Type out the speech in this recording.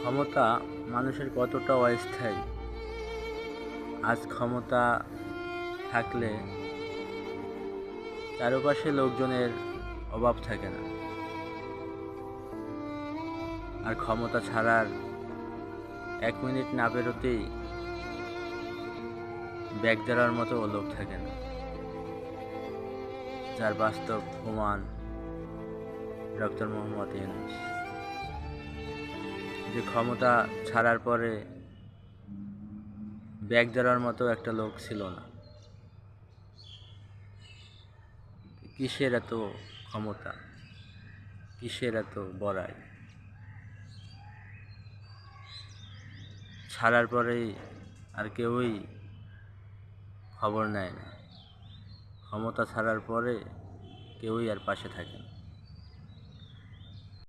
ক্ষমতা মানুষের কতটা অস্থায়ী। আজ ক্ষমতা থাকলে চারপাশে লোকজনের অভাব থাকে না, আর ক্ষমতা ছাড়ার 1 মিনিট না বেরোতেই ব্যাগ দেওয়ার মতো লোক থাকে না, যার বাস্তব প্রমাণ ডক্টর মোহাম্মদ ইউনূস। যে ক্ষমতা ছাড়ার পরে ব্যাগ দেওয়ার মতো একটা লোক ছিল না। কিসের এত ক্ষমতা, কিসের এত বড়াই? ছাড়ার পরেই আর কেউই খবর নেয় না। ক্ষমতা ছাড়ার পরে কেউই আর পাশে থাকে না।